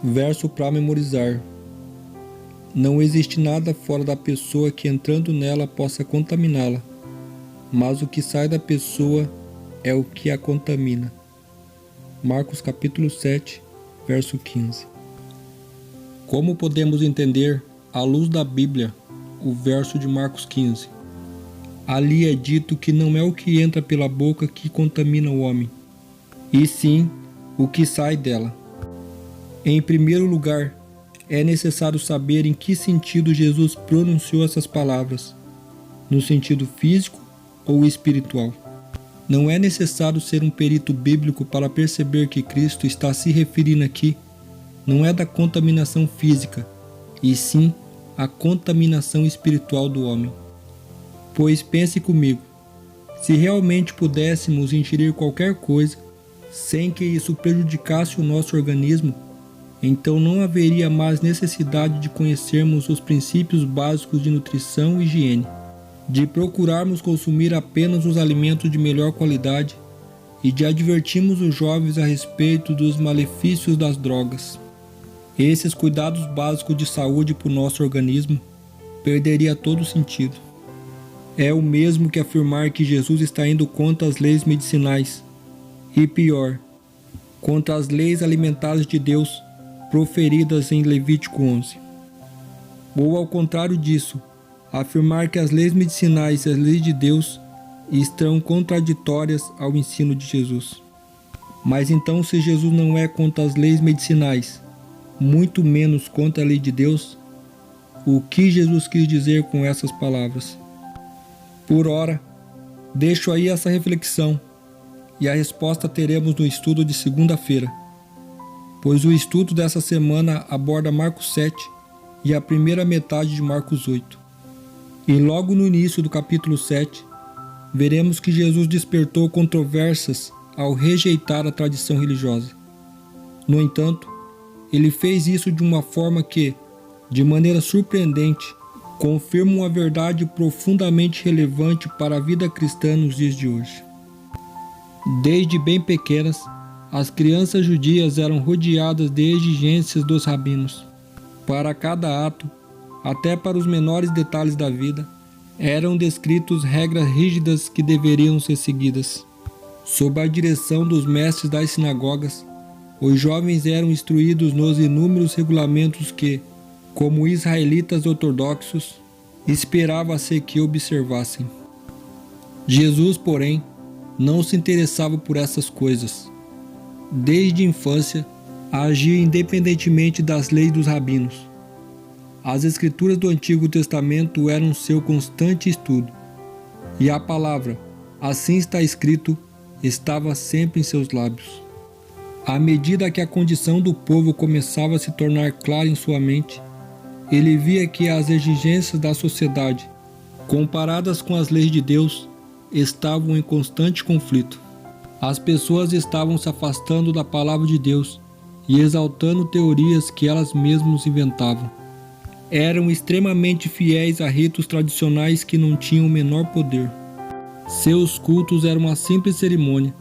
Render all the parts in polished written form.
Verso para memorizar. Não existe nada fora da pessoa que entrando nela possa contaminá-la, mas o que sai da pessoa é o que a contamina. Marcos capítulo 7, verso 15. Como podemos entender, à luz da Bíblia, o verso de Marcos 15? Ali é dito que não é o que entra pela boca que contamina o homem, e sim o que sai dela. Em primeiro lugar, é necessário saber em que sentido Jesus pronunciou essas palavras, no sentido físico ou espiritual. Não é necessário ser um perito bíblico para perceber que Cristo está se referindo aqui não é da contaminação física, e sim a contaminação espiritual do homem. Pois pense comigo, se realmente pudéssemos ingerir qualquer coisa sem que isso prejudicasse o nosso organismo, então não haveria mais necessidade de conhecermos os princípios básicos de nutrição e higiene, de procurarmos consumir apenas os alimentos de melhor qualidade e de advertirmos os jovens a respeito dos malefícios das drogas. Esses cuidados básicos de saúde para o nosso organismo perderia todo sentido. É o mesmo que afirmar que Jesus está indo contra as leis medicinais e, pior, contra as leis alimentares de Deus proferidas em Levítico 11. Ou ao contrário disso, afirmar que as leis medicinais e as leis de Deus estão contraditórias ao ensino de Jesus. Mas então, se Jesus não é contra as leis medicinais, muito menos contra a lei de Deus, o que Jesus quis dizer com essas palavras? Por ora, deixo aí essa reflexão e a resposta teremos no estudo de segunda-feira, pois o estudo dessa semana aborda Marcos 7 e a primeira metade de Marcos 8. E logo no início do capítulo 7, veremos que Jesus despertou controvérsias ao rejeitar a tradição religiosa. No entanto, ele fez isso de uma forma que, de maneira surpreendente, confirma uma verdade profundamente relevante para a vida cristã nos dias de hoje. Desde bem pequenas, as crianças judias eram rodeadas de exigências dos rabinos. Para cada ato, até para os menores detalhes da vida, eram descritos regras rígidas que deveriam ser seguidas. Sob a direção dos mestres das sinagogas, os jovens eram instruídos nos inúmeros regulamentos que, como israelitas ortodoxos, esperava-se que observassem. Jesus, porém, não se interessava por essas coisas. Desde a infância, agia independentemente das leis dos rabinos. As escrituras do Antigo Testamento eram seu constante estudo, e a palavra, assim está escrito, estava sempre em seus lábios. À medida que a condição do povo começava a se tornar clara em sua mente, ele via que as exigências da sociedade, comparadas com as leis de Deus, estavam em constante conflito. As pessoas estavam se afastando da palavra de Deus e exaltando teorias que elas mesmas inventavam. Eram extremamente fiéis a ritos tradicionais que não tinham o menor poder. Seus cultos eram uma simples cerimônia.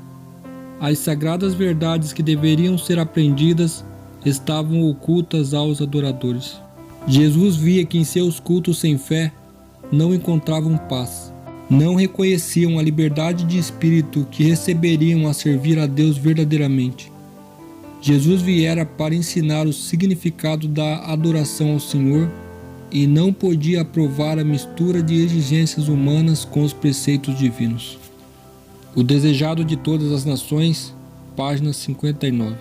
As sagradas verdades que deveriam ser aprendidas estavam ocultas aos adoradores. Jesus via que em seus cultos sem fé não encontravam paz. Não reconheciam a liberdade de espírito que receberiam a servir a Deus verdadeiramente. Jesus viera para ensinar o significado da adoração ao Senhor e não podia aprovar a mistura de exigências humanas com os preceitos divinos. O desejado de todas as nações, página 59.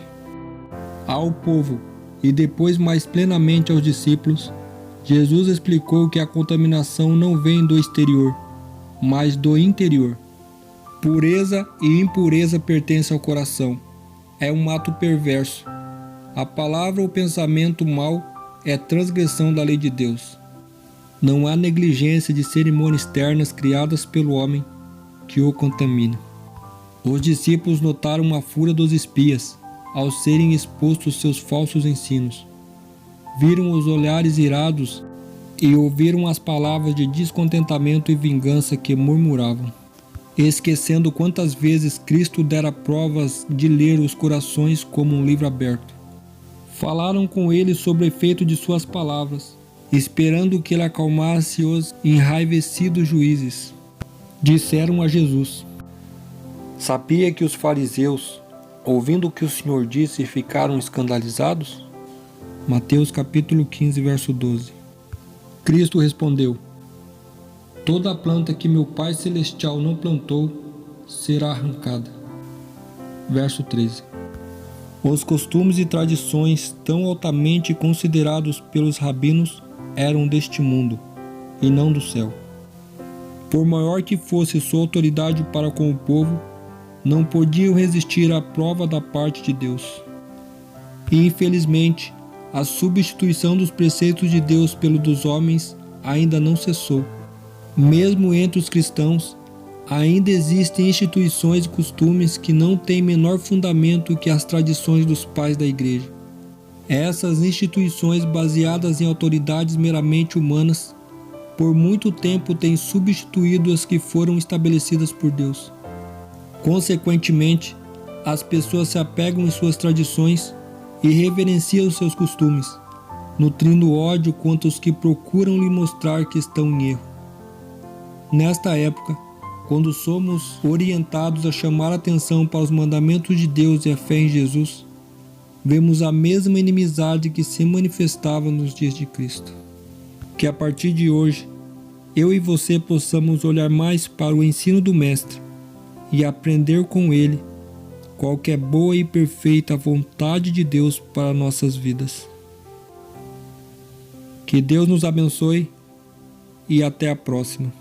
Ao povo, e depois mais plenamente aos discípulos, Jesus explicou que a contaminação não vem do exterior, mas do interior. Pureza e impureza pertencem ao coração. É um ato perverso. A palavra ou pensamento mau é transgressão da lei de Deus. Não há negligência de cerimônias externas criadas pelo homem que o contamina. Os discípulos notaram a fúria dos espias ao serem expostos seus falsos ensinos. Viram os olhares irados e ouviram as palavras de descontentamento e vingança que murmuravam, esquecendo quantas vezes Cristo dera provas de ler os corações como um livro aberto. Falaram com ele sobre o efeito de suas palavras, esperando que ele acalmasse os enraivecidos juízes. Disseram a Jesus: Sabia que os fariseus, ouvindo o que o Senhor disse, ficaram escandalizados? Mateus capítulo 15, verso 12. Cristo respondeu: Toda planta que meu Pai Celestial não plantou será arrancada. Verso 13. Os costumes e tradições tão altamente considerados pelos rabinos eram deste mundo, e não do céu. Por maior que fosse sua autoridade para com o povo, não podiam resistir à prova da parte de Deus. E infelizmente, a substituição dos preceitos de Deus pelo dos homens ainda não cessou. Mesmo entre os cristãos, ainda existem instituições e costumes que não têm menor fundamento que as tradições dos pais da igreja. Essas instituições, baseadas em autoridades meramente humanas, por muito tempo têm substituído as que foram estabelecidas por Deus. Consequentemente, as pessoas se apegam em suas tradições e reverenciam seus costumes, nutrindo ódio contra os que procuram lhe mostrar que estão em erro. Nesta época, quando somos orientados a chamar a atenção para os mandamentos de Deus e a fé em Jesus, vemos a mesma inimizade que se manifestava nos dias de Cristo. Que a partir de hoje, eu e você possamos olhar mais para o ensino do Mestre e aprender com ele qual que é boa e perfeita vontade de Deus para nossas vidas. Que Deus nos abençoe e até a próxima.